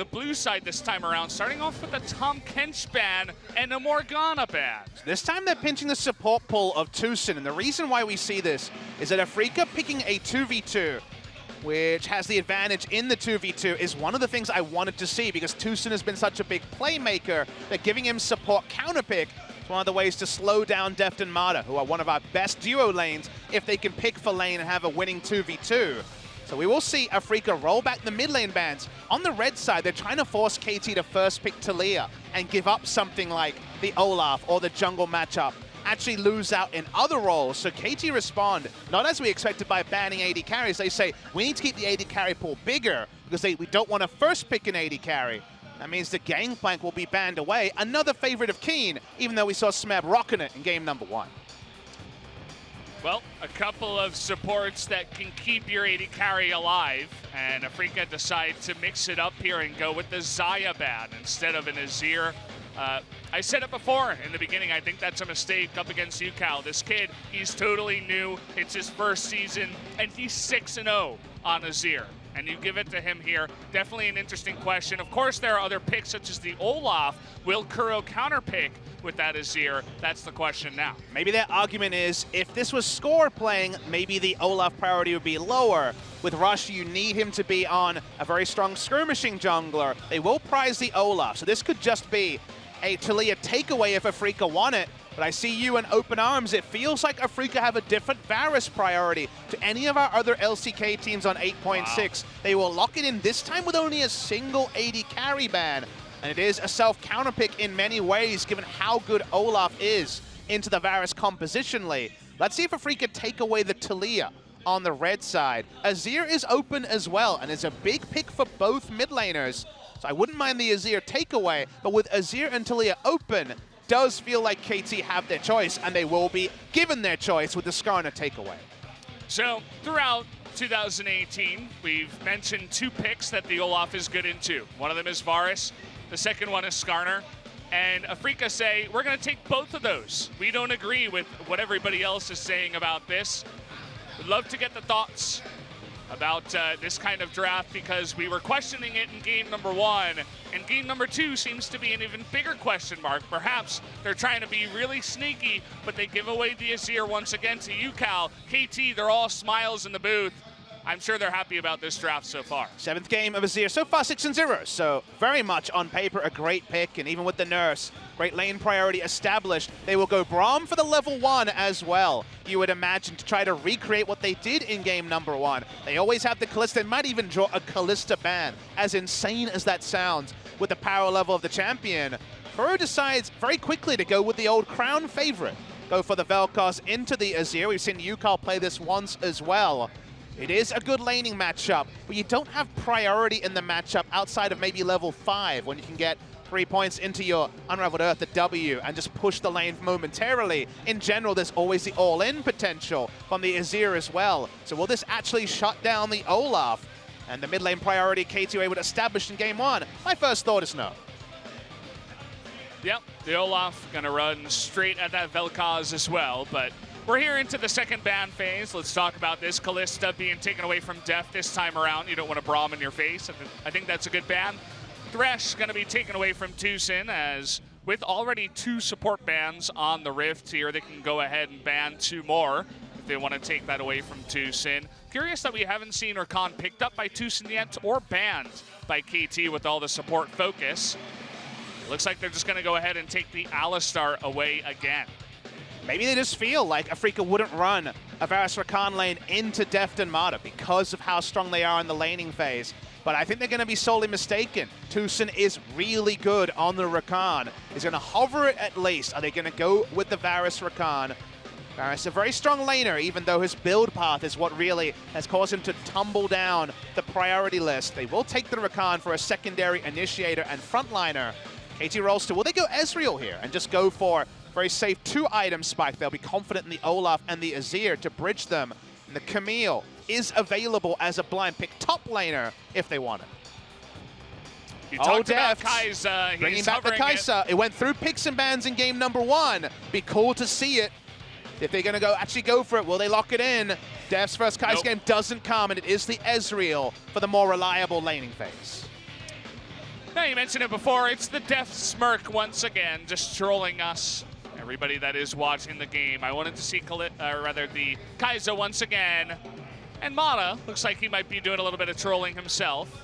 the blue side this time around, starting off with a Tom Kench ban and a Morgana ban. This time they're pinching the support pull of Tucson, and the reason why we see this is that Afreeca picking a 2v2, which has the advantage in the 2v2, is one of the things I wanted to see, because Tucson has been such a big playmaker that giving him support counterpick is one of the ways to slow down Deft and Mata, who are one of our best duo lanes, if they can pick for lane and have a winning 2v2. So we will see Afreeca roll back the mid lane bans. On the red side, they're trying to force KT to first pick Taliyah and give up something like the Olaf or the jungle matchup, actually lose out in other roles. So KT respond, not as we expected by banning AD carries. They say, we need to keep the AD carry pool bigger because we don't want to first pick an AD carry. That means the Gangplank will be banned away. Another favorite of Keen, even though we saw Smeb rocking it in game number 1. Well, a couple of supports that can keep your AD carry alive, and Afreeca decide to mix it up here and go with the Xayah ban instead of an Azir. I said it before in the beginning, I think that's a mistake up against UCal. This kid, he's totally new, it's his first season, and he's 6-0 on Azir. And you give it to him here, definitely an interesting question. Of course, there are other picks such as the Olaf. Will Kuro counterpick with that Azir? That's the question now. Maybe their argument is, if this was score playing, maybe the Olaf priority would be lower. With Rush, you need him to be on a very strong skirmishing jungler. They will prize the Olaf, so this could just be a Taliyah takeaway if Afreeca won it. But I see you in open arms. It feels like Afreeca have a different Varus priority to any of our other LCK teams on 8.6. Wow. They will lock it in this time with only a single AD carry ban. And it is a self-counterpick in many ways, given how good Olaf is into the Varus compositionally. Let's see if Afreeca take away the Taliyah on the red side. Azir is open as well, and it's a big pick for both mid laners. So I wouldn't mind the Azir takeaway, but with Azir and Taliyah open, does feel like KT have their choice, and they will be given their choice with the Skarner takeaway. So throughout 2018, we've mentioned 2 picks that the Olaf is good into. One of them is Varus, the second one is Skarner. And Afreeca say, we're going to take both of those. We don't agree with what everybody else is saying about this. Would love to get the thoughts about this kind of draft, because we were questioning it in game number 1, and game number 2 seems to be an even bigger question mark. Perhaps they're trying to be really sneaky, but they give away the Azir once again to UCal. KT, they're all smiles in the booth. I'm sure they're happy about this draft so far. 7th game of Azir, so far 6-0, so very much on paper a great pick, and even with the nurse, great lane priority established, they will go Braum for the level 1 as well. You would imagine to try to recreate what they did in game number 1. They always have the Kalista, they might even draw a Kalista ban, as insane as that sounds with the power level of the champion. Kuro decides very quickly to go with the old crown favorite. Go for the Vel'Koz into the Azir. We've seen UCal play this once as well. It is a good laning matchup, but you don't have priority in the matchup outside of maybe level 5, when you can get 3 points into your Unraveled Earth, the W, and just push the lane momentarily. In general, there's always the all-in potential from the Azir as well. So will this actually shut down the Olaf? And the mid lane priority KT were able to establish in game 1? My first thought is no. Yep, the Olaf gonna run straight at that Vel'Koz as well, but we're here into the second ban phase. Let's talk about this. Kalista being taken away from Def this time around. You don't want to Braum in your face. I think that's a good ban. Thresh going to be taken away from Tucson, as with already 2 support bans on the Rift here, they can go ahead and ban 2 more if they want to take that away from Tucson. Curious that we haven't seen Rakan picked up by Tucson yet or banned by KT with all the support focus. Looks like they're just going to go ahead and take the Alistar away again. Maybe they just feel like Afreeca wouldn't run a Varus Rakan lane into Deft and Mata because of how strong they are in the laning phase. But I think they're going to be sorely mistaken. Tucson is really good on the Rakan. He's going to hover it at least. Are they going to go with the Varus Rakan? Varus, a very strong laner, even though his build path is what really has caused him to tumble down the priority list. They will take the Rakan for a secondary initiator and frontliner. KT Rolster, will they go Ezreal here and just go for very safe 2-item spike? They'll be confident in the Olaf and the Azir to bridge them. And the Camille is available as a blind pick top laner if they want it. You talked about Kai'Sa. Bringing back the Kai'Sa. It went through picks and bans in game number 1. Be cool to see it. If they're going to actually go for it, will they lock it in? Dev's first Kai'Sa game doesn't come, and it is the Ezreal for the more reliable laning phase. Now, you mentioned it before, it's the Death Smirk once again, just trolling us. Everybody that is watching the game. I wanted to see the Kaizo once again. And Mata looks like he might be doing a little bit of trolling himself,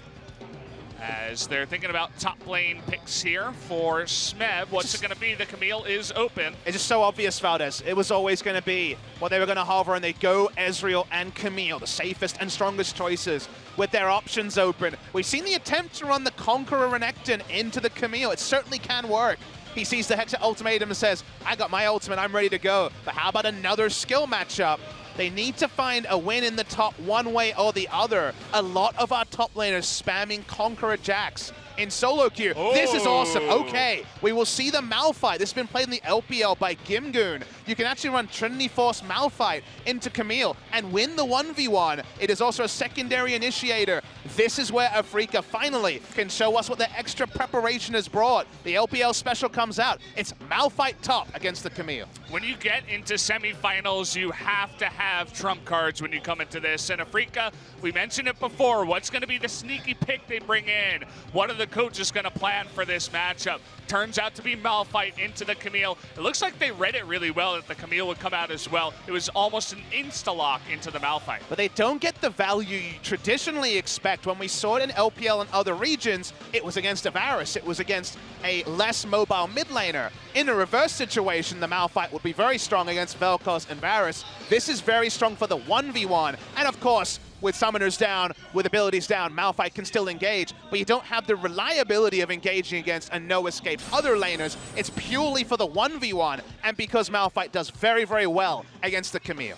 as they're thinking about top lane picks here for Smeb. What's it going to be? The Camille is open. It's just so obvious, Valdez. It was always going to be what they were going to hover, and they go Ezreal and Camille, the safest and strongest choices with their options open. We've seen the attempt to run the Conqueror Renekton into the Camille. It certainly can work. He sees the Hexa ultimatum and says, I got my ultimate, I'm ready to go. But how about another skill matchup? They need to find a win in the top one way or the other. A lot of our top laners spamming Conqueror Jax in solo queue. Oh. This is awesome. Okay, we will see the Malphite. This has been played in the LPL by Gimgoon. You can actually run Trinity Force Malphite into Camille and win the 1v1. It is also a secondary initiator. This is where Afreeca finally can show us what the extra preparation has brought. The LPL special comes out. It's Malphite top against the Camille. When you get into semifinals, you have to have trump cards when you come into this. And Afreeca, we mentioned it before, what's going to be the sneaky pick they bring in? What are the coaches going to plan for this matchup? Turns out to be Malphite into the Camille. It looks like they read it really well that the Camille would come out as well. It was almost an insta-lock into the Malphite. But they don't get the value you traditionally expect. When we saw it in LPL and other regions, it was against a Varus. It was against a less mobile mid laner. In a reverse situation, the Malphite would be very strong against Vel'Koz and Varus. This is very strong for the 1v1. And of course, with summoners down, with abilities down, Malphite can still engage, but you don't have the reliability of engaging against a no-escape other laners. It's purely for the 1v1, and because Malphite does very, very well against the Camille.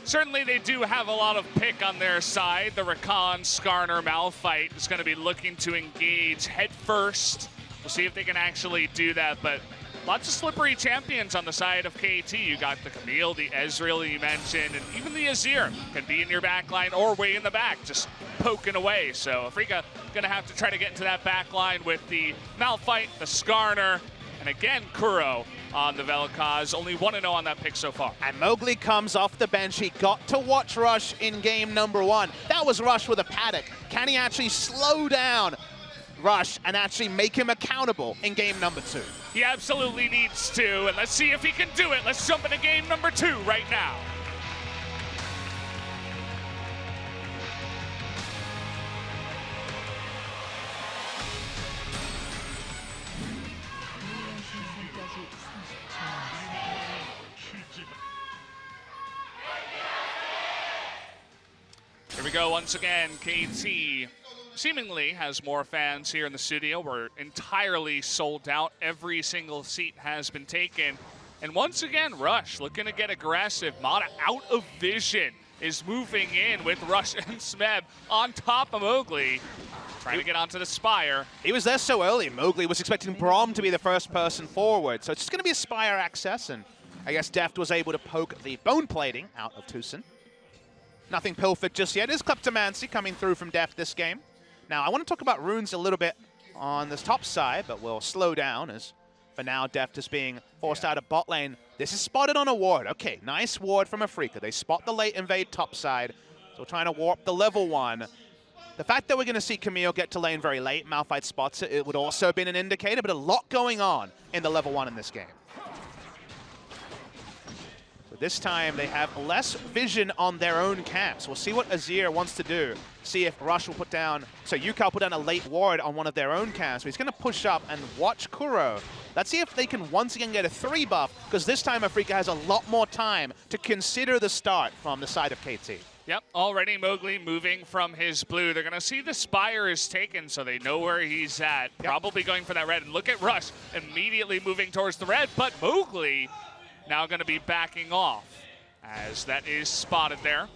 Certainly they do have a lot of pick on their side. The Rakan, Skarner, Malphite is going to be looking to engage head first. We'll see if they can actually do that, but lots of slippery champions on the side of KT. You got the Camille, the Ezreal you mentioned, and even the Azir can be in your back line or way in the back, just poking away. So Afreeca gonna have to try to get into that back line with the Malphite, the Skarner, and again, Kuro on the Vel'Koz. Only 1-0 on that pick so far. And Mowgli comes off the bench. He got to watch Rush in game number 1. That was Rush with a paddock. Can he actually slow down Rush and actually make him accountable in game number 2? He absolutely needs to, and let's see if he can do it. Let's jump into game number 2 right now. Here we go once again, KT seemingly has more fans here in the studio. We're entirely sold out. Every single seat has been taken. And once again, Rush looking to get aggressive. Mata out of vision is moving in with Rush and Smeb on top of Mowgli, trying to get onto the Spire. He was there so early. Mowgli was expecting Braum to be the first person forward. So it's just going to be a Spire access. And I guess Deft was able to poke the bone plating out of Tucson. Nothing pilfered just yet. Is Kleptomancy coming through from Deft this game. Now, I want to talk about runes a little bit on this top side, but we'll slow down as for now Deft is being forced out of bot lane. This is spotted on a ward. Okay, nice ward from Afreeca. They spot the late invade top side, so we're trying to warp the level 1. The fact that we're going to see Camille get to lane very late, Malphite spots it, it would also have been an indicator, but a lot going on in the level 1 in this game. This time, they have less vision on their own camps. We'll see what Azir wants to do. See if Rush will put down... So Yukao will put down a late ward on one of their own camps. But he's going to push up and watch Kuro. Let's see if they can once again get a 3 buff, because this time Afreeca has a lot more time to consider the start from the side of KT. Yep, already Mowgli moving from his blue. They're going to see the Spire is taken, so they know where he's at. Yep. Probably going for that red. And look at Rush immediately moving towards the red, but Mowgli now going to be backing off, as that is spotted there.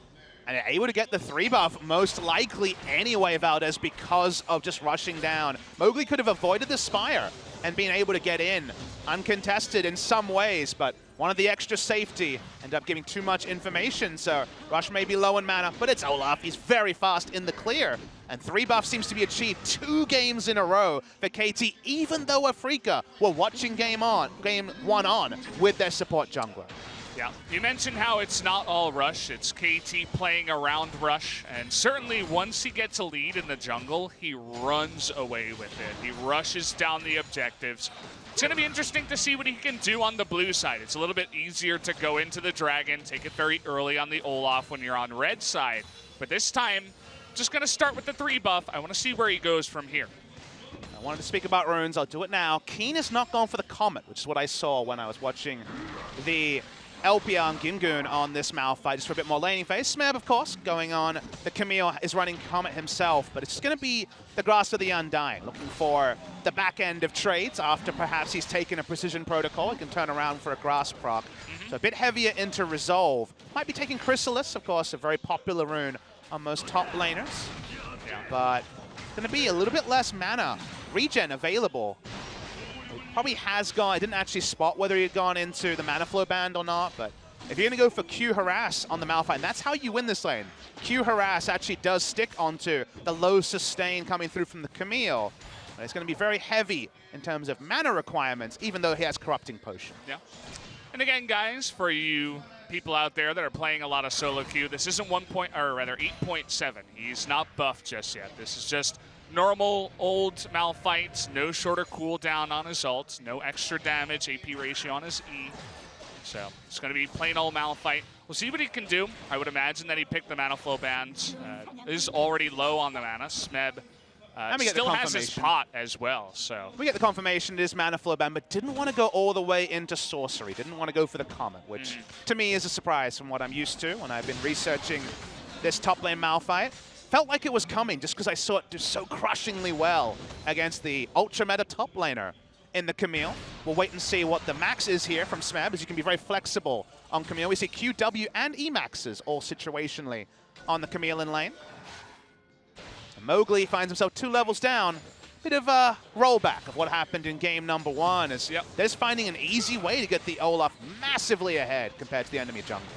And able to get the 3 buff, most likely anyway, Valdez, because of just rushing down. Mowgli could have avoided the Spire and been able to get in uncontested in some ways, but one of the extra safety ended up giving too much information, so Rush may be low in mana, but it's Olaf. He's very fast in the clear, and 3 buff seems to be achieved 2 games in a row for KT, even though Afreeca were watching game 1 on with their support jungler. Yeah, you mentioned how it's not all Rush, it's KT playing around Rush, and certainly once he gets a lead in the jungle, he runs away with it. He rushes down the objectives. It's going to be interesting to see what he can do on the blue side. It's a little bit easier to go into the Dragon, take it very early on the Olaf when you're on red side, but this time, just going to start with the 3 buff. I want to see where he goes from here. I wanted to speak about runes. I'll do it now. Keen is not going for the Comet, which is what I saw when I was watching the LPR and Gingun on this Malphite, just for a bit more laning phase. Smeb, of course, going on. The Camille is running Comet himself, but it's going to be the Grasp of the Undying, looking for the back end of trades after perhaps he's taken a Precision Protocol. He can turn around for a Grasp proc. So a bit heavier into Resolve. Might be taking Chrysalis, of course, a very popular rune on most top laners. But going to be a little bit less mana regen available. He probably has gone, I didn't actually spot whether he had gone into the mana flow band or not, but if you're going to go for Q Harass on the Malphite, and that's how you win this lane. Q Harass actually does stick onto the low sustain coming through from the Camille. But it's going to be very heavy in terms of mana requirements, even though he has Corrupting Potion. Yeah. And again, guys, for you people out there that are playing a lot of solo queue, this isn't 8.7. He's not buffed just yet. This is just normal old Malphite, no shorter cooldown on his ult, no extra damage, AP ratio on his E. So it's going to be plain old Malphite. We'll see what he can do. I would imagine that he picked the mana flow band. Is already low on the mana. Smeb still has his pot as well. So we get the confirmation it is mana flow band, but didn't want to go all the way into sorcery. Didn't want to go for the Comet, which to me is a surprise from what I'm used to when I've been researching this top lane Malphite. Felt like it was coming just because I saw it do so crushingly well against the ultra meta top laner in the Camille. We'll wait and see what the max is here from Smeb, as you can be very flexible on Camille. We see QW and E-maxes all situationally on the Camille in lane. And Mowgli finds himself 2 levels down. Bit of a rollback of what happened in game number 1, as they're just finding an easy way to get the Olaf massively ahead compared to the enemy jungle.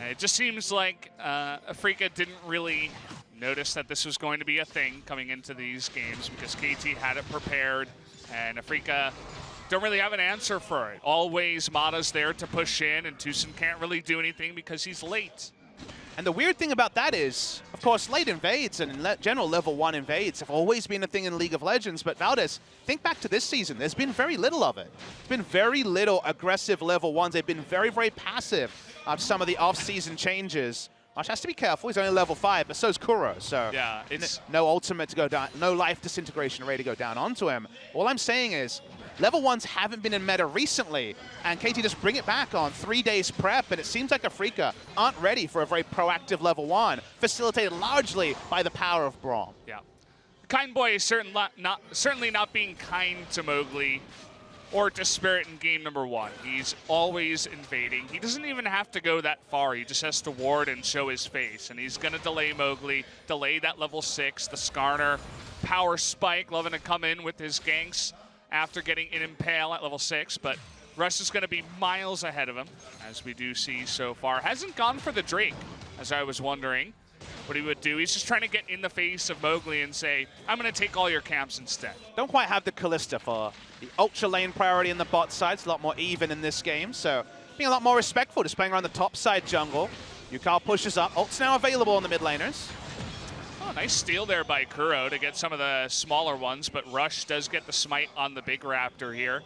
It just seems like Afreeca didn't really notice that this was going to be a thing coming into these games because KT had it prepared, and Afreeca don't really have an answer for it. Always Mata's there to push in, and Tucson can't really do anything because he's late. And the weird thing about that is, of course, late invades and in general level 1 invades have always been a thing in League of Legends, but Valdez, think back to this season, there's been very little of it. There's been very little aggressive level 1s. They've been very, very passive after some of the off-season changes. Ash has to be careful, he's only level 5, but so's Kuro, so yeah, it's no ultimate to go down, no life disintegration array to go down onto him. All I'm saying is, level 1s haven't been in meta recently, and KT just bring it back on 3 days prep, and it seems like Afreeca aren't ready for a very proactive level 1, facilitated largely by the power of Braum. Yeah. Kind Boy is certainly not being kind to Mowgli or to Spirit in game number 1. He's always invading. He doesn't even have to go that far. He just has to ward and show his face, and he's going to delay Mowgli, delay that level 6, the Skarner power spike, loving to come in with his ganks after getting an Impale at level 6, but Rush is going to be miles ahead of him, as we do see so far. Hasn't gone for the Drake, as I was wondering what he would do. He's just trying to get in the face of Mowgli and say, I'm going to take all your camps instead. Don't quite have the Callista for the ultra lane priority in the bot side. It's a lot more even in this game, so being a lot more respectful, just playing around the top side jungle. Yukal pushes up. Ult's now available on the mid laners. Oh, nice steal there by Kuro to get some of the smaller ones, but Rush does get the smite on the big Raptor here.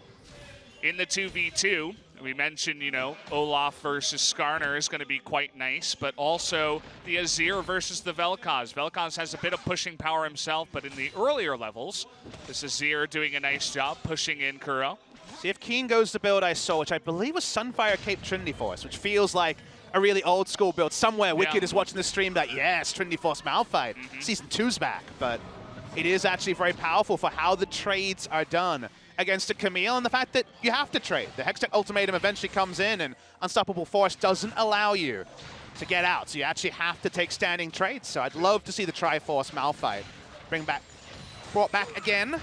In the 2v2, we mentioned, you know, Olaf versus Skarner is going to be quite nice, but also the Azir versus the Vel'Koz. Vel'Koz has a bit of pushing power himself, but in the earlier levels, this Azir doing a nice job pushing in Kuro. See if Keen goes the build I saw, which I believe was Sunfire Cape Trinity Force, which feels like a really old school build. Somewhere Wicked is watching the stream that, yes, Trinity Force Malphite. Season 2's back, but it is actually very powerful for how the trades are done against a Camille, and the fact that you have to trade. The Hextech Ultimatum eventually comes in, and Unstoppable Force doesn't allow you to get out, so you actually have to take standing trades. So I'd love to see the Triforce Malphite brought back again.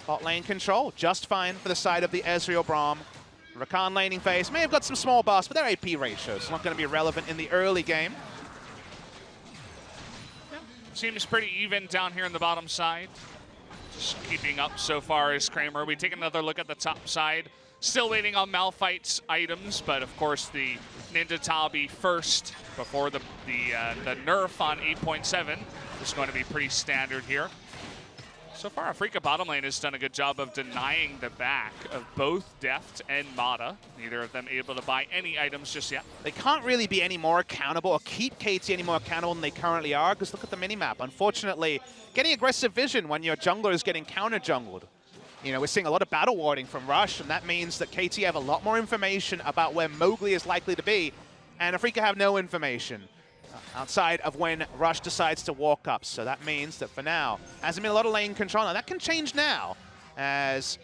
Bot lane control, just fine for the side of the Ezreal Braum. Rakan laning phase may have got some small buffs, but their AP ratios is not going to be relevant in the early game. Seems pretty even down here in the bottom side. Just keeping up so far is Kramer. We take another look at the top side. Still waiting on Malphite's items, but of course the Ninja Tabi first before the nerf on 8.7 is going to be pretty standard here. So far, Afreeca bottom lane has done a good job of denying the back of both Deft and Mata. Neither of them able to buy any items just yet. They can't really be any more accountable or keep KT any more accountable than they currently are, because look at the minimap. Unfortunately, getting aggressive vision when your jungler is getting counter-jungled. You know, we're seeing a lot of battle warding from Rush, and that means that KT have a lot more information about where Mowgli is likely to be, and Afreeca have no information outside of when Rush decides to walk up. So that means that for now, hasn't been a lot of lane control. Now that can change now, as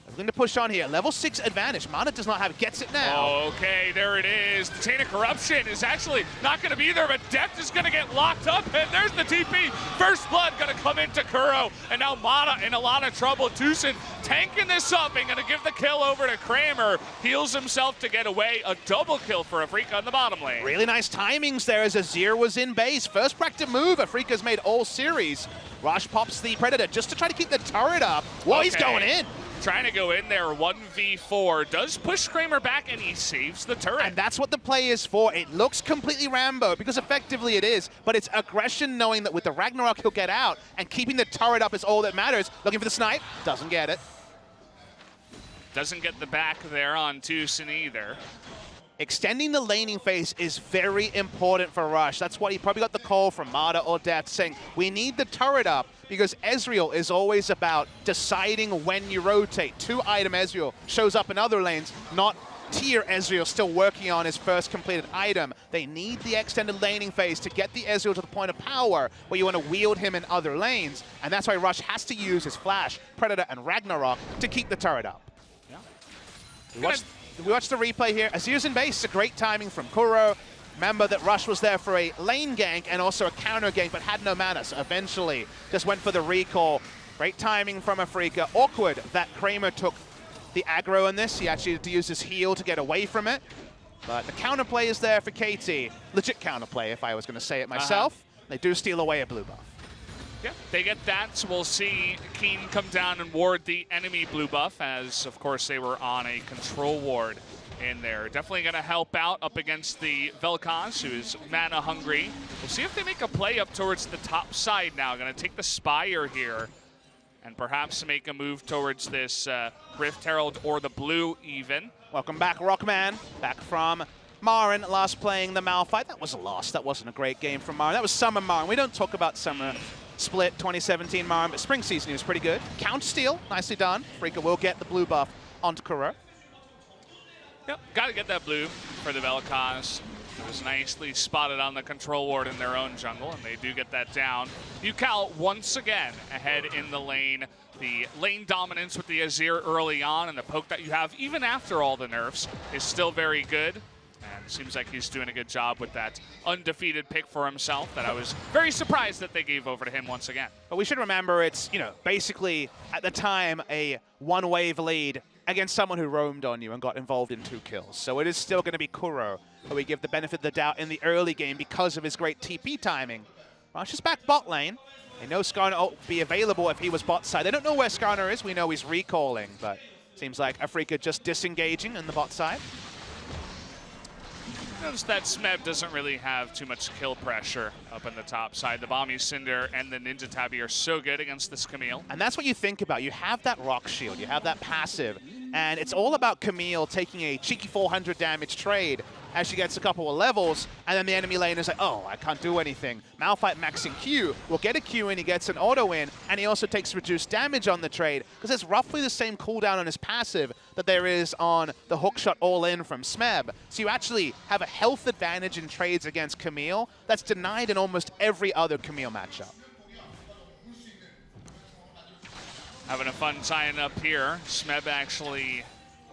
we're going to push on here. Level 6 advantage. Mana does not have it. Gets it now. Okay, there it is. The Chain of Corruption is actually not going to be there, but Deft is going to get locked up, and there's the TP. First Blood going to come into Kuro, and now Mata in a lot of trouble. Tucson tanking this up and going to give the kill over to Kramer. Heals himself to get away. A double kill for Afreeca on the bottom lane. Really nice timings there as Azir was in base. First practice move Afreeca's made all series. Rush pops the Predator just to try to keep the turret up. Whoa, okay. He's going in. Trying to go in there, 1v4. Does push Kramer back, and he saves the turret. And that's what the play is for. It looks completely Rambo, because effectively it is, but it's aggression, knowing that with the Ragnarok he'll get out, and keeping the turret up is all that matters. Looking for the snipe, doesn't get it. Doesn't get the back there on Tucson either. Extending the laning phase is very important for Rush. That's why he probably got the call from Mata or Deft saying, we need the turret up, because Ezreal is always about deciding when you rotate. 2-item Ezreal shows up in other lanes, not tier Ezreal still working on his first completed item. They need the extended laning phase to get the Ezreal to the point of power where you want to wield him in other lanes, and that's why Rush has to use his Flash, Predator, and Ragnarok to keep the turret up. Yeah. We watched the replay here. Azir's in base, a great timing from Kuro. Remember that Rush was there for a lane gank and also a counter gank, but had no mana, so eventually just went for the recall. Great timing from Afreeca. Awkward that Kramer took the aggro in this. He actually had to use his heal to get away from it. But the counterplay is there for KT. Legit counterplay, if I was going to say it myself. They do steal away a blue buff. Yeah, they get that, so we'll see Keen come down and ward the enemy blue buff, as, of course, they were on a control ward in there. Definitely going to help out up against the Vel'Koz, who is mana hungry. We'll see if they make a play up towards the top side now. Going to take the Spire here and perhaps make a move towards this Rift Herald or the blue even. Welcome back, Rockman. Back from Marin, last playing the Malphite. That was a loss. That wasn't a great game from Marin. That was Summer Marin. We don't talk about Summer Split 2017 Marin, but spring season he was pretty good. Count steal, nicely done. Afreeca will get the blue buff onto Kuro. Yep, got to get that blue for the Vel'Koz. It was nicely spotted on the control ward in their own jungle, and they do get that down. Yukal once again ahead in the lane. The lane dominance with the Azir early on, and the poke that you have even after all the nerfs is still very good. And it seems like he's doing a good job with that undefeated pick for himself that I was very surprised that they gave over to him once again. But we should remember it's, you know, basically at the time a one-wave lead against someone who roamed on you and got involved in 2 kills. So it is still going to be Kuro who we give the benefit of the doubt in the early game because of his great TP timing. Rush is back bot lane. They know Skarner will be available if he was bot side. They don't know where Skarner is. We know he's recalling, but seems like Afreeca just disengaging in the bot side. Notice that Smeb doesn't really have too much kill pressure up in the top side. The Bombi Cinder and the Ninja Tabi are so good against this Camille. And that's what you think about. You have that rock shield, you have that passive, and it's all about Camille taking a cheeky 400 damage trade as she gets a couple of levels, and then the enemy lane is like, oh, I can't do anything. Malphite maxing Q will get a Q in, he gets an auto in, and he also takes reduced damage on the trade, because it's roughly the same cooldown on his passive that there is on the hookshot all-in from Smeb. So you actually have a health advantage in trades against Camille that's denied in almost every other Camille matchup. Having a fun tie up here. Smeb actually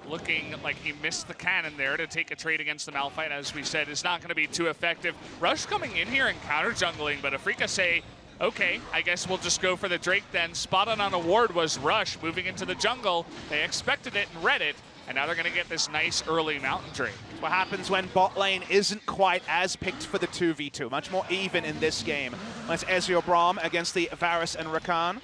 looking like he missed the cannon there to take a trade against the Malphite, as we said, is not going to be too effective. Rush coming in here and counter jungling, but Afreeca say, okay, I guess we'll just go for the Drake then. Spotted on a ward was Rush moving into the jungle. They expected it and read it, and now they're going to get this nice early Mountain Drake. What happens when bot lane isn't quite as picked for the 2v2. Much more even in this game. When it's Ezreal Braum against the Varus and Rakan.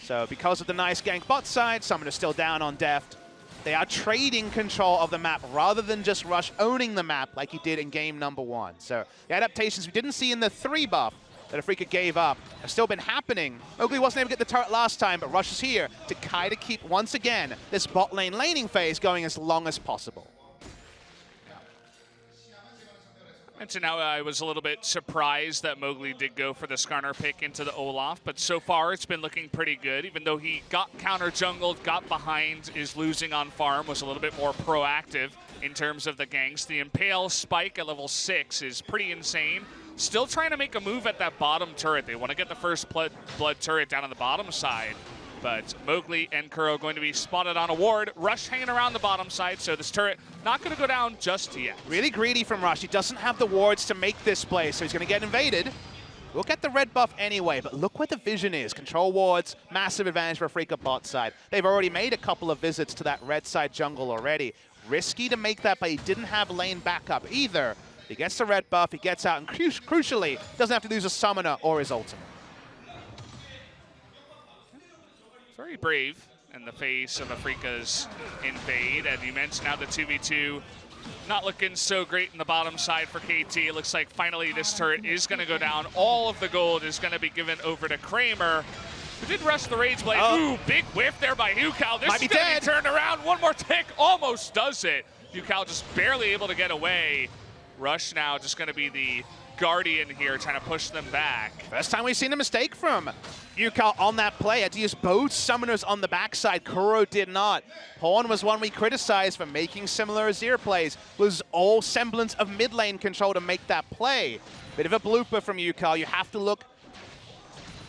So because of the nice gank bot side, Summoner's still down on Deft. They are trading control of the map rather than just Rush owning the map like he did in game number 1. So the adaptations we didn't see in the 3 buff that Afreeca gave up have still been happening. Mowgli wasn't able to get the turret last time, but Rush is here to kind of keep, once again, this bot lane laning phase going as long as possible. And now I was a little bit surprised that Mowgli did go for the Skarner pick into the Olaf, but so far it's been looking pretty good. Even though he got counter-jungled, got behind, is losing on farm, was a little bit more proactive in terms of the ganks. The Impale spike at level 6 is pretty insane. Still trying to make a move at that bottom turret. They want to get the first blood turret down on the bottom side. But Mowgli and Kuro going to be spotted on a ward. Rush hanging around the bottom side, so this turret not going to go down just yet. Really greedy from Rush. He doesn't have the wards to make this play, so he's going to get invaded. We'll get the red buff anyway, but look where the vision is. Control wards, massive advantage for Afreeca bot side. They've already made a couple of visits to that red side jungle already. Risky to make that, but he didn't have lane backup either. He gets the red buff, he gets out, and crucially, doesn't have to lose a summoner or his ultimate. Very brave in the face of Afreeca's invade. And you mentioned now the 2v2 not looking so great in the bottom side for KT. It looks like finally this turret is going to go down. All of the gold is going to be given over to Kramer, who did rush the Rage Blade. Ooh, big whiff there by Yukal. This is going to be turned around. One more tick, almost does it. Yukal just barely able to get away. Rush now just going to be the Guardian here, trying to push them back. First time we've seen a mistake from Yukal on that play. Had to use both summoners on the backside. Kuro did not. Pawn was one we criticized for making similar Azir plays. Was all semblance of mid lane control to make that play. Bit of a blooper from Yukal. You have to look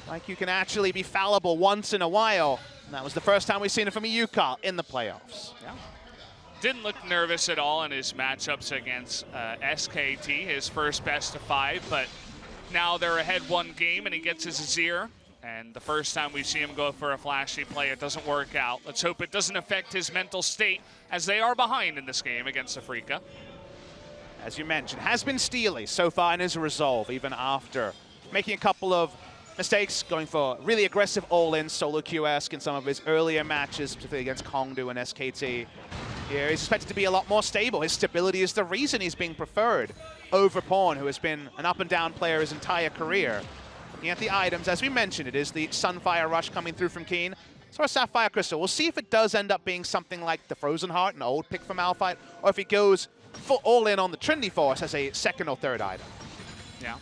like you can actually be fallible once in a while. And that was the first time we've seen it from a Yukal in the playoffs. Yeah. Didn't look nervous at all in his matchups against SKT, his first best of 5, but now they're ahead 1 game and he gets his Azir. And the first time we see him go for a flashy play, it doesn't work out. Let's hope it doesn't affect his mental state as they are behind in this game against Afreeca. As you mentioned, has been steely so far in his resolve, even after making a couple of mistakes, going for really aggressive all-in solo Q-esque in some of his earlier matches, particularly against Kongdu and SKT. Here he's expected to be a lot more stable. His stability is the reason he's being preferred over Pawn, who has been an up-and-down player his entire career. Looking at the items, as we mentioned, it is the Sunfire Rush coming through from Keen. So a Sapphire Crystal. We'll see if it does end up being something like the Frozen Heart, an old pick from Malphite, or if it goes full all-in on the Trinity Force as a second or third item. Yeah.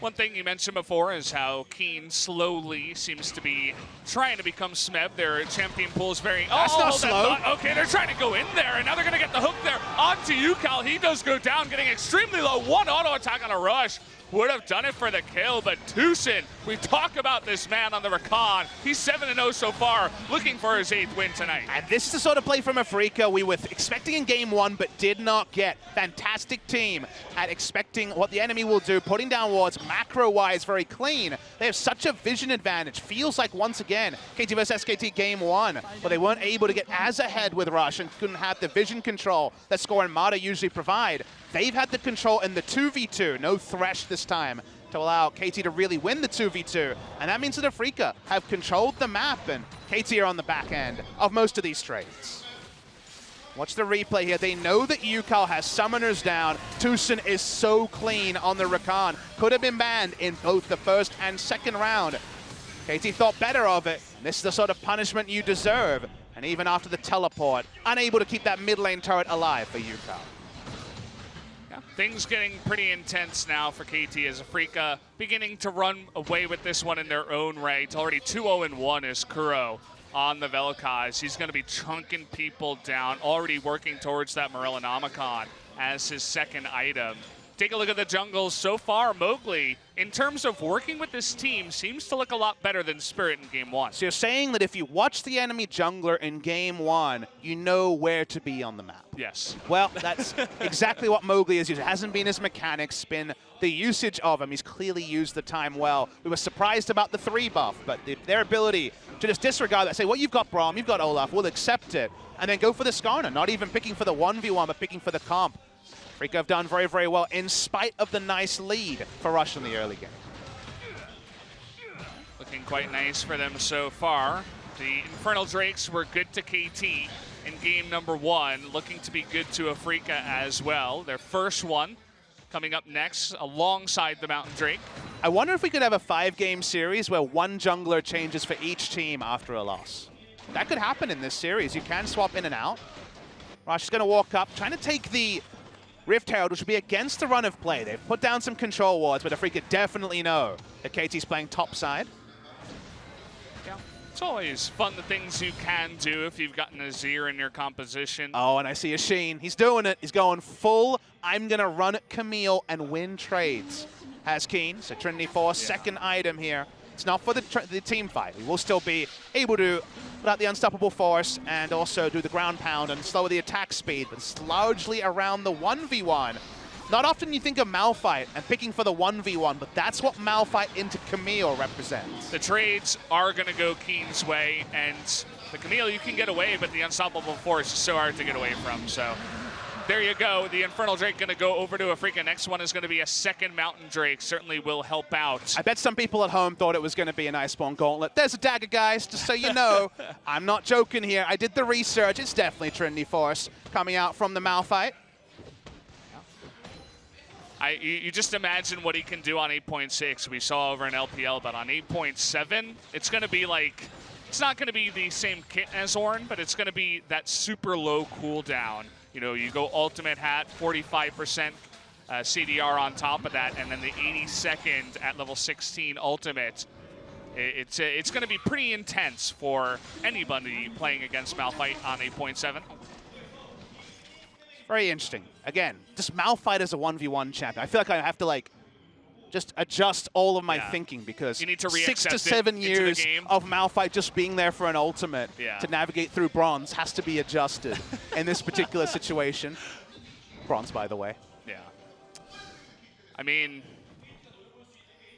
One thing you mentioned before is how Keen slowly seems to be trying to become Smeb. Their champion pool is very... That's not slow. Okay, they're trying to go in there, and now they're going to get the hook there onto Yukal. He does go down, getting extremely low. One auto attack on a rush. Would have done it for the kill, but Tucson, we talk about this man on the Rakan. He's 7-0 so far, looking for his 8th win tonight. And this is the sort of play from Afreeca we were expecting in game 1, but did not get. Fantastic team at expecting what the enemy will do, putting down wards, macro-wise, very clean. They have such a vision advantage. Feels like, once again, KT vs SKT game 1, but they weren't able to get as ahead with Rush and couldn't have the vision control that Score and Mata usually provide. They've had the control in the 2v2, no Thresh this time, to allow KT to really win the 2v2. And that means that Afreeca have controlled the map, and KT are on the back end of most of these trades. Watch the replay here. They know that Yukal has summoners down. Tucson is so clean on the Rakan. Could have been banned in both the first and second round. KT thought better of it. This is the sort of punishment you deserve. And even after the teleport, unable to keep that mid lane turret alive for Yukal. Things getting pretty intense now for KT as Afreeca beginning to run away with this one in their own right. Already 2-0-1 is Kuro on the Vel'Koz. He's going to be chunking people down, already working towards that Morellonomicon as his second item. Take a look at the jungle so far. Mowgli, in terms of working with this team, seems to look a lot better than Spirit in game 1. So you're saying that if you watch the enemy jungler in game 1, you know where to be on the map? Yes. Well, that's exactly what Mowgli is using. It hasn't been his mechanics, been the usage of him. He's clearly used the time well. We were surprised about the 3 buff, but their ability to just disregard that, say, well, you've got Braum, you've got Olaf, we'll accept it, and then go for the Skarner, not even picking for the 1v1, but picking for the comp. Afreeca have done very, very well in spite of the nice lead for Rush in the early game. Looking quite nice for them so far. The Infernal Drakes were good to KT in game number 1, looking to be good to Afreeca as well. Their first one coming up next alongside the Mountain Drake. I wonder if we could have a 5-game series where one jungler changes for each team after a loss. That could happen in this series. You can swap in and out. Rush is going to walk up, trying to take the Rift Herald, which would be against the run of play. They've put down some control wards, but Afreeca definitely know that KT's playing top side. Yeah, it's always fun the things you can do if you've got an Azir in your composition. Oh, and I see a Sheen. He's doing it. He's going full, I'm going to run Camille and win trades. Has Keen, so Trinity Force, second item here. It's not for the team fight. We will still be able to put out the Unstoppable Force and also do the ground pound and slow the attack speed, but it's largely around the 1v1. Not often you think of Malphite and picking for the 1v1, but that's what Malphite into Camille represents. The trades are going to go Keen's way, and the Camille you can get away, but the Unstoppable Force is so hard to get away from, so there you go. The Infernal Drake going to go over to Afreeca. Next one is going to be a second Mountain Drake. Certainly will help out. I bet some people at home thought it was going to be an Iceborne Gauntlet. There's a dagger, guys, just so you know. I'm not joking here. I did the research. It's definitely Trinity Force coming out from the Malphite. You just imagine what he can do on 8.6. We saw over in LPL, but on 8.7, it's going to be like, it's not going to be the same kit as Ornn, but it's going to be that super low cooldown. You know, you go ultimate hat, 45% CDR on top of that, and then the 82nd at level 16 ultimate. It's going to be pretty intense for anybody playing against Malphite on 8.7. Very interesting. Again, just Malphite as a 1v1 champion. I feel like I have to just adjust all of my thinking because you need to 6 to 7 years of Malphite just being there for an ultimate to navigate through bronze has to be adjusted in this particular situation. Bronze, by the way. Yeah. I mean,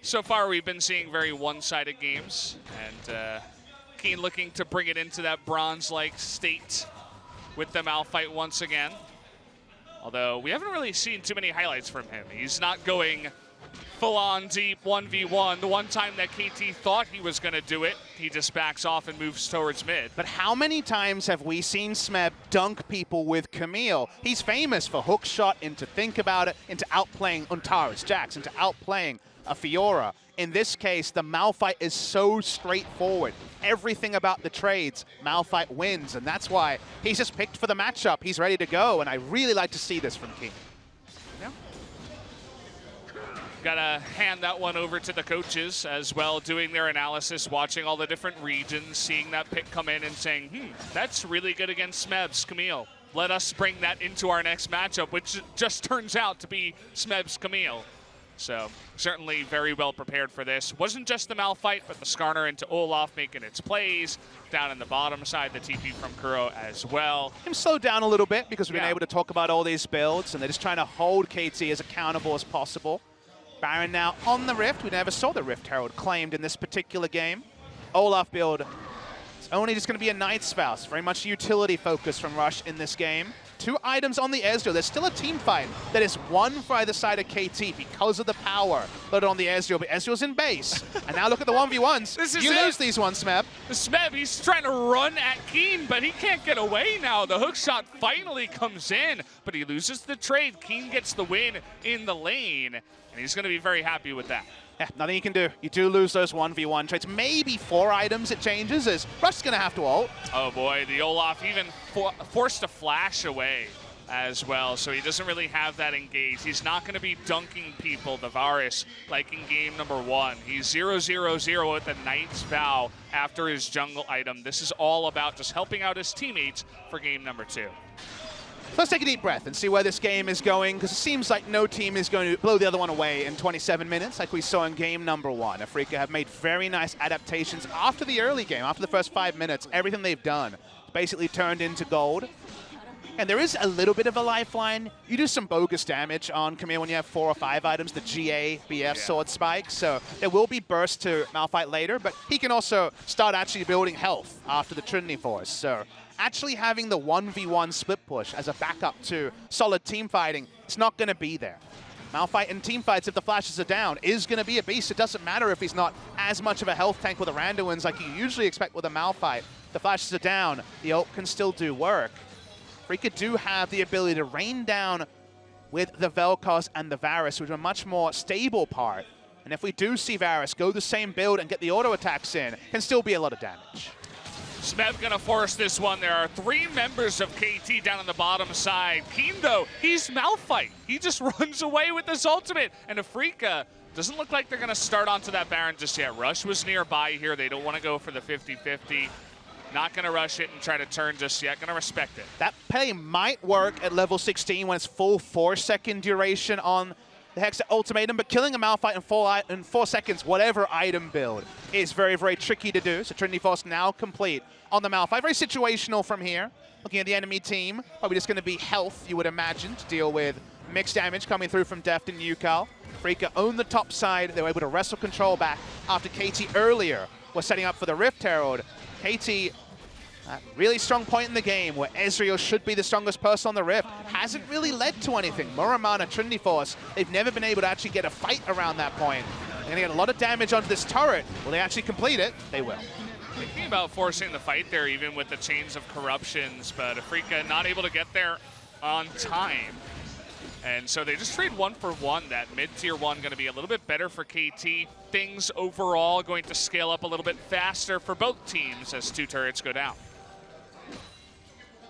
so far we've been seeing very one-sided games, and Keen looking to bring it into that bronze-like state with the Malphite once again. Although we haven't really seen too many highlights from him. He's not going full-on deep 1v1. The one time that KT thought he was going to do it, he just backs off and moves towards mid. But how many times have we seen Smeb dunk people with Camille? He's famous for hook shot, into think about it, into outplaying Untaris Jax, into outplaying a Fiora. In this case, the Malphite is so straightforward. Everything about the trades, Malphite wins, and that's why he's just picked for the matchup. He's ready to go, and I really like to see this from King. Yeah. Gotta hand that one over to the coaches as well, doing their analysis, watching all the different regions, seeing that pick come in and saying, that's really good against Smeb's Camille. Let us bring that into our next matchup, which just turns out to be Smeb's Camille. So certainly very well prepared for this. Wasn't just the Malphite, but the Skarner into Olaf making its plays. Down in the bottom side, the TP from Kuro as well. Him slow down a little bit because we've been able to talk about all these builds, and they're just trying to hold KT as accountable as possible. Baron now on the Rift. We never saw the Rift Herald claimed in this particular game. Olaf build, it's only just going to be a Night Spouse. Very much utility focus from Rush in this game. 2 items on the Ezreal. There's still a team fight that is won for either side of KT because of the power loaded on the Ezreal, but Ezreal's in base. And now look at the 1v1s. You lose these ones, Smeb. The Smeb, he's trying to run at Keen, but he can't get away now. The hook shot finally comes in, but he loses the trade. Keen gets the win in the lane, and he's going to be very happy with that. Yeah, nothing you can do. You do lose those 1v1 trades. Maybe 4 items it changes, as Rush's going to have to ult. Oh boy, the Olaf even forced to flash away as well, so he doesn't really have that engaged. He's not going to be dunking people, the Varus, like in game number 1. He's 0-0-0 with the Knight's Vow after his jungle item. This is all about just helping out his teammates for game number 2. Let's take a deep breath and see where this game is going, because it seems like no team is going to blow the other one away in 27 minutes like we saw in game number 1. Afreeca have made very nice adaptations after the early game. After the first 5 minutes, everything they've done basically turned into gold. And there is a little bit of a lifeline. You do some bogus damage on Camille when you have 4 or 5 items, the GA, BF, Sword Spike. So there will be burst to Malphite later, but he can also start actually building health after the Trinity Force. So actually having the 1v1 split push as a backup to solid team fighting, it's not going to be there. Malphite in team fights, if the flashes are down, is going to be a beast. It doesn't matter if he's not as much of a health tank with the Randuins like you usually expect with a Malphite. The flashes are down, the ult can still do work. Afreeca do have the ability to rain down with the Vel'Koz and the Varus, which are a much more stable part. And if we do see Varus go the same build and get the auto attacks in, can still be a lot of damage. Smeb gonna force this one. There are 3 members of KT down on the bottom side. Keen though, he's Malphite. He just runs away with this ultimate. And Afreeca doesn't look like they're gonna start onto that Baron just yet. Rush was nearby here. They don't wanna go for the 50-50. Not gonna rush it and try to turn just yet. Gonna respect it. That play might work at level 16 when it's full 4-second duration on the Hex Ultimatum, but killing a Malphite in 4 seconds, whatever item build, is very, very tricky to do. So Trinity Force now complete on the Malphite. Very situational from here. Looking at the enemy team, probably just going to be health, you would imagine, to deal with mixed damage coming through from Deft and Yukal. Afreeca own the top side. They were able to wrestle control back after KT earlier was setting up for the Rift Herald. KT, really strong point in the game where Ezreal should be the strongest person on the Rift. Hasn't really led to anything. Muramana, Trinity Force, they've never been able to actually get a fight around that point. They're going to get a lot of damage onto this turret. Will they actually complete it? They will. Thinking about forcing the fight there, even with the chains of corruptions, but Afreeca not able to get there on time. And so they just trade 1 for 1. That mid-tier 1 going to be a little bit better for KT. Things overall going to scale up a little bit faster for both teams as 2 turrets go down.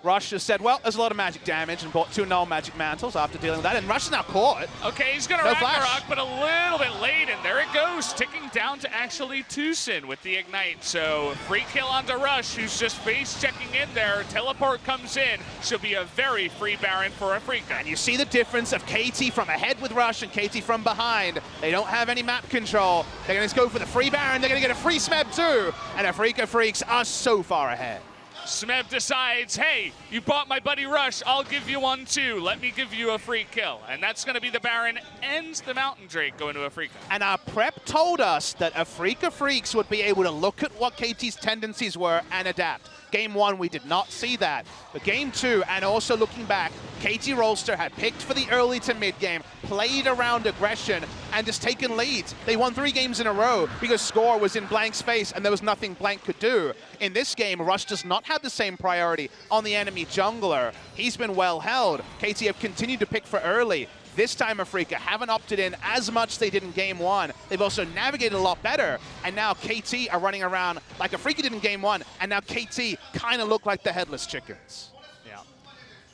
Rush has said, well, there's a lot of magic damage and bought 2 null magic mantles after dealing with that, and Rush is now caught. Okay, he's gonna Ragnarok, but a little bit late, and there it goes, ticking down to actually Tucson with the Ignite. So free kill onto Rush, who's just face checking in there. Teleport comes in, should be a very free Baron for Afreeca. And you see the difference of KT from ahead with Rush and KT from behind. They don't have any map control. They're gonna go for the free Baron, they're gonna get a free Smeb too, and Afreeca Freecs are so far ahead. Smeb decides, hey, you bought my buddy Rush, I'll give you one too. Let me give you a free kill. And that's going to be the Baron and the Mountain Drake going to Afreeca. And our prep told us that Afreeca Freecs would be able to look at what KT's tendencies were and adapt. Game 1, we did not see that. But Game 2, and also looking back, KT Rolster had picked for the early to mid game, played around aggression, and just taken leads. They won 3 games in a row because score was in Blank's face and there was nothing Blank could do. In this game, Rush does not have the same priority on the enemy jungler. He's been well held. KT have continued to pick for early. This time Afreeca haven't opted in as much as they did in Game 1. They've also navigated a lot better, and now KT are running around like Afreeca did in Game 1, and now KT kind of look like the headless chickens. Yeah.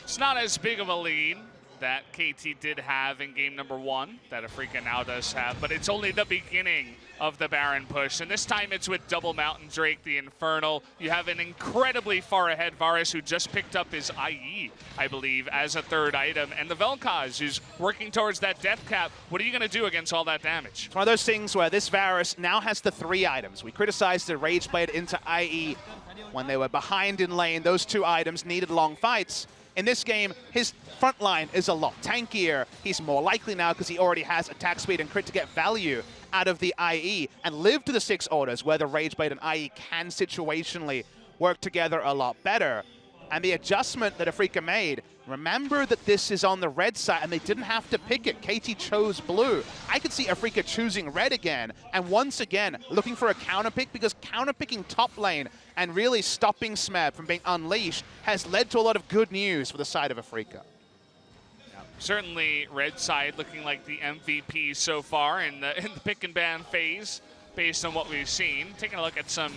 It's not as big of a lead that KT did have in game number 1 that Afreeca now does have, but it's only the beginning of the Baron push, and this time it's with double Mountain Drake, the Infernal. You have an incredibly far ahead Varus who just picked up his IE, I believe, as a 3rd item, and the Vel'Koz who's working towards that death cap. What are you going to do against all that damage? It's one of those things where this Varus now has the 3 items. We criticized the Rage Blade into IE when they were behind in lane. Those 2 items needed long fights. In this game, his front line is a lot tankier. He's more likely now because he already has attack speed and crit to get value out of the IE and live to the 6 orders where the Rage Blade and IE can situationally work together a lot better. And the adjustment that Afreeca made, remember that this is on the red side and they didn't have to pick it. KT chose blue. I could see Afreeca choosing red again, and once again looking for a counter pick, because counter picking top lane and really stopping Smeb from being unleashed has led to a lot of good news for the side of Afreeca. Certainly red side looking like the MVP so far in the pick and ban phase based on what we've seen. Taking a look at some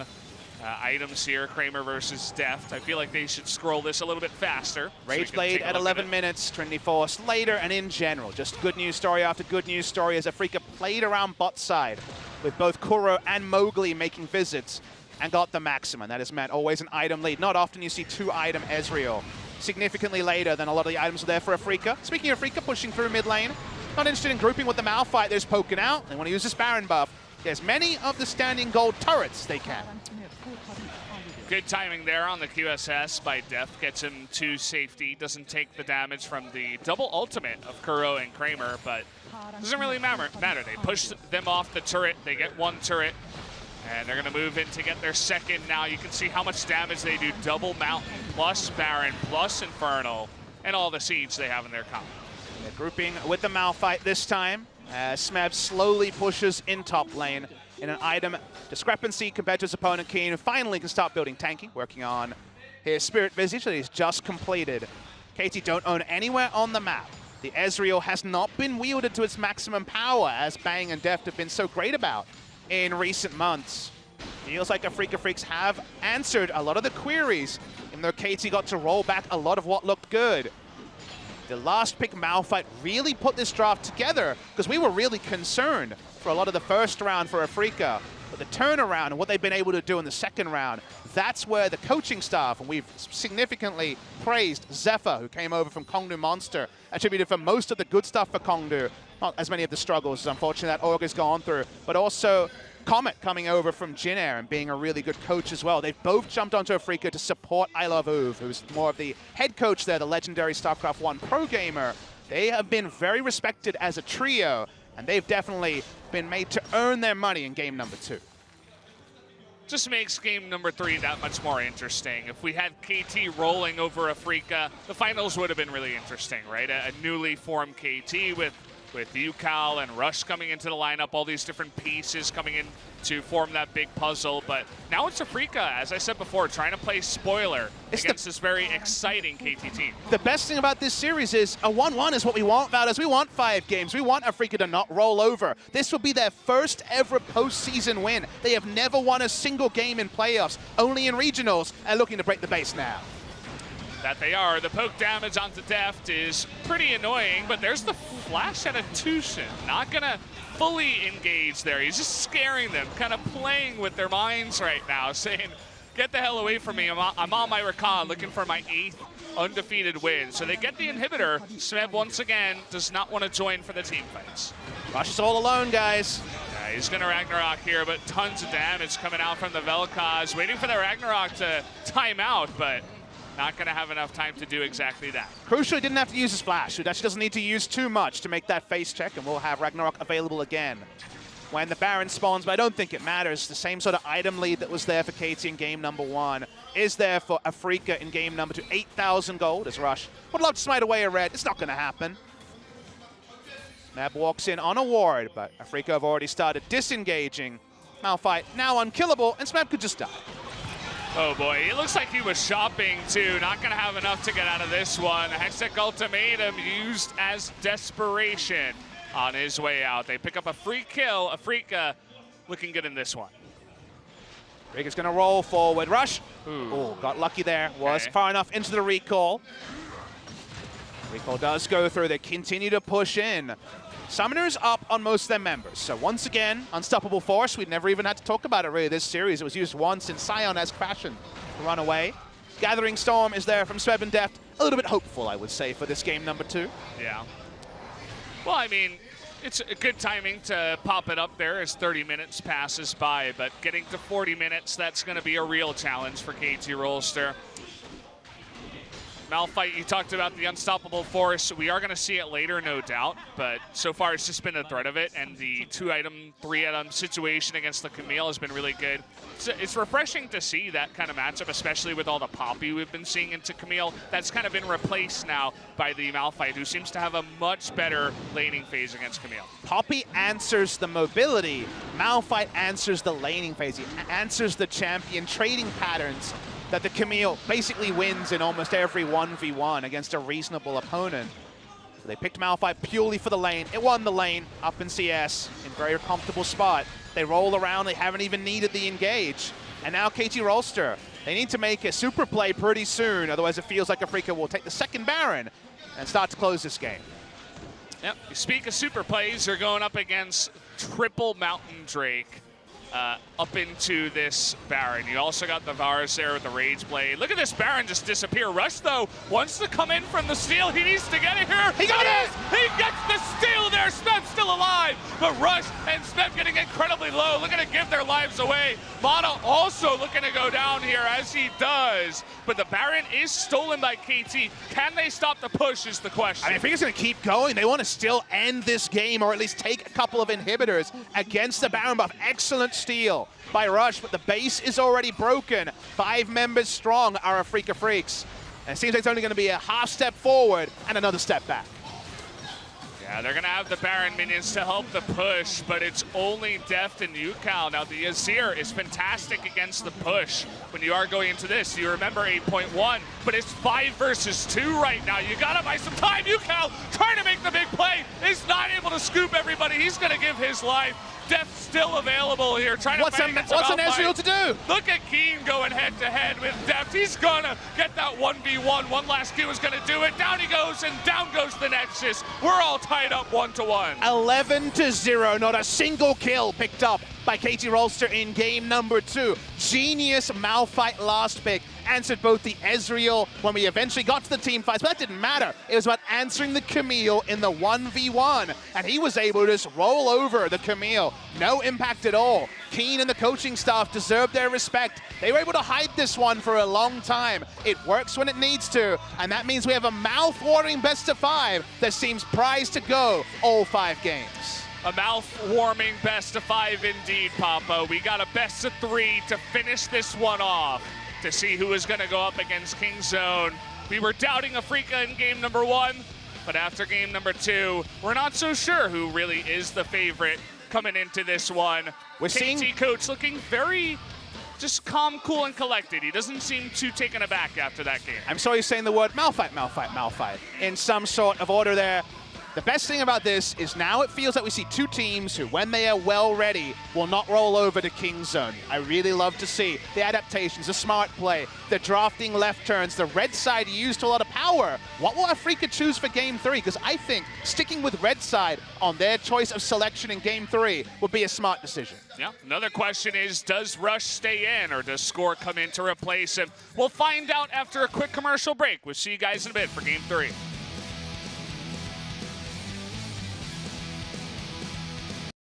items here, Kramer versus Deft. I feel like they should scroll this a little bit faster. Rage Blade at 11 minutes, Trinity Force later, and in general, just good news story after good news story as Afreeca played around bot side with both Kuro and Mowgli making visits and got the maximum. That has meant always an item lead. Not often you see 2-item Ezreal significantly later than a lot of the items are there for Afreeca. Speaking of Afreeca pushing through mid lane, not interested in grouping with the Malphite. They're just poking out. They want to use this Baron buff. There's many of the standing gold turrets they can. Good timing there on the QSS by Deft. Gets him to safety. Doesn't take the damage from the double ultimate of Kuro and Kramer, but doesn't really matter. They push them off the turret. They get 1 turret. And they're going to move in to get their 2nd. Now you can see how much damage they do. Double Mountain plus Baron plus Infernal and all the seeds they have in their comp. They're grouping with the Malphite this time. Smeb slowly pushes in top lane in an item discrepancy compared to his opponent. Keen finally can start building tanking, working on his Spirit Visage that he's just completed. KT don't own anywhere on the map. The Ezreal has not been wielded to its maximum power, as Bang and Deft have been so great about in recent months. Feels like Afreeca Freecs have answered a lot of the queries, even though KT got to roll back a lot of what looked good. The last pick Malphite really put this draft together, because we were really concerned for a lot of the first round for Afreeca. But the turnaround and what they've been able to do in the second round, that's where the coaching staff, and we've significantly praised Zephyr, who came over from Kongdu Monster, attributed for most of the good stuff for Kongdu. Not as many of the struggles, unfortunately, that Org has gone through, but also Comet coming over from Jin Air and being a really good coach as well. They've both jumped onto Afreeca to support I Love Uve, who's more of the head coach there, the legendary StarCraft 1 pro gamer. They have been very respected as a trio, and they've definitely been made to earn their money in game number 2. Just makes game number 3 that much more interesting. If we had KT rolling over Afreeca, the finals would have been really interesting, right? A newly formed KT with Yukal and Rush coming into the lineup, all these different pieces coming in to form that big puzzle. But now it's Afreeca, as I said before, trying to play spoiler against this very exciting KT team. The best thing about this series is a 1-1 is what we want, Valdes. We want 5 games. We want Afreeca to not roll over. This will be their first ever postseason win. They have never won a single game in playoffs, only in regionals, and looking to break the base now. That they are. The poke damage onto Deft is pretty annoying, but there's the flash out of Tushin. Not gonna fully engage there. He's just scaring them, kind of playing with their minds right now, saying, get the hell away from me. I'm on my recon, looking for my 8th undefeated win. So they get the inhibitor. Smeb, once again, does not want to join for the team fights. Rush is all alone, guys. Yeah, he's gonna Ragnarok here, but tons of damage coming out from the Vel'Koz. Waiting for the Ragnarok to time out, but not going to have enough time to do exactly that. Crucially, didn't have to use his flash. He actually doesn't need to use too much to make that face check, and we'll have Ragnarok available again when the Baron spawns, but I don't think it matters. The same sort of item lead that was there for KT in game number 1 is there for Afreeca in game number 2. 8,000 gold as Rush would love to smite away a red. It's not going to happen. Mab walks in on a ward, but Afreeca have already started disengaging. Malphite now unkillable, and Smeb could just die. Oh boy, it looks like he was shopping too. Not gonna have enough to get out of this one. Hextech Ultimatum used as desperation on his way out. They pick up a free kill. Afreeca looking good in this one. Afreeca's gonna roll forward. Rush. Oh, got lucky there. Was far enough into the recall. Recall does go through. They continue to push in. Summoners up on most of their members. So once again, Unstoppable Force. We'd never even had to talk about it really this series. It was used once in Scion-esque fashion to run away. Gathering Storm is there from Smeb and Deft. A little bit hopeful, I would say, for this game number 2. Yeah. Well, I mean, it's a good timing to pop it up there as 30 minutes passes by, but getting to 40 minutes, that's going to be a real challenge for KT Rolster. Malphite, you talked about the Unstoppable Force. We are going to see it later, no doubt, but so far it's just been the threat of it, and the 2-item, 3-item situation against the Camille has been really good. It's refreshing to see that kind of matchup, especially with all the Poppy we've been seeing into Camille. That's kind of been replaced now by the Malphite, who seems to have a much better laning phase against Camille. Poppy answers the mobility. Malphite answers the laning phase. He answers the champion trading patterns that the Camille basically wins in almost every 1v1 against a reasonable opponent. So they picked Malphite purely for the lane. It won the lane up in CS in a very comfortable spot. They roll around, they haven't even needed the engage. And now KT Rolster, they need to make a super play pretty soon, otherwise it feels like Afreeca will take the second Baron and start to close this game. Yep, you speak of super plays, you're going up against triple Mountain Drake. Up into this Baron. You also got the Varus there with the Rage Blade. Look at this Baron just disappear. Rush, though, wants to come in from the steal. He needs to get it here. He got it! He gets the steal there. Smeb's still alive. But Rush and Smeb getting incredibly low, looking to give their lives away. Mana also looking to go down here as he does. But the Baron is stolen by KT. Can they stop the push is the question. I mean, Afreeca's going to keep going. They want to still end this game or at least take a couple of inhibitors against the Baron buff. Excellent steal by Rush, but the base is already broken. 5 members strong are Afreeca Freecs. And it seems like it's only going to be a half step forward and another step back. Yeah, they're going to have the Baron minions to help the push, but it's only Deft and Yukal. Now, the Azir is fantastic against the push when you are going into this. You remember 8.1, but it's 5 versus 2 right now. You got to buy some time. Yukal trying to make the big play. Is not able to scoop everybody. He's going to give his life. Deft still available here, trying to fight against What's an Ezreal to do? Look at Keen going head-to-head with Deft. He's going to get that 1v1. One last Q is going to do it. Down he goes, and down goes the Nexus. We're all tied up 1-1. 11-0, not a single kill picked up by Katie Rolster in game number 2. Genius Malphite last pick. Answered both the Ezreal when we eventually got to the team fights, but that didn't matter. It was about answering the Camille in the 1v1, and he was able to just roll over the Camille. No impact at all. Keen and the coaching staff deserve their respect. They were able to hide this one for a long time. It works when it needs to, and that means we have a mouth-watering best of 5 that seems prized to go all 5 games. A mouth-warming best of 5 indeed, Papa. We got a best of 3 to finish this one off, to see who is going to go up against Kingzone. We were doubting Afreeca in game number 1, but after game number 2, we're not so sure who really is the favorite coming into this one. We're KT seeing coach looking very just calm, cool, and collected. He doesn't seem too taken aback after that game. I'm sorry saying the word Malphite, Malphite, Malphite in some sort of order there. The best thing about this is now it feels like we see 2 teams who, when they are well ready, will not roll over to Kingzone. I really love to see the adaptations, the smart play, the drafting left turns, the red side used a lot of power. What will Afreeca choose for game 3? Because I think sticking with red side on their choice of selection in game 3 would be a smart decision. Yeah, another question is, does Rush stay in or does Score come in to replace him? We'll find out after a quick commercial break. We'll see you guys in a bit for game 3.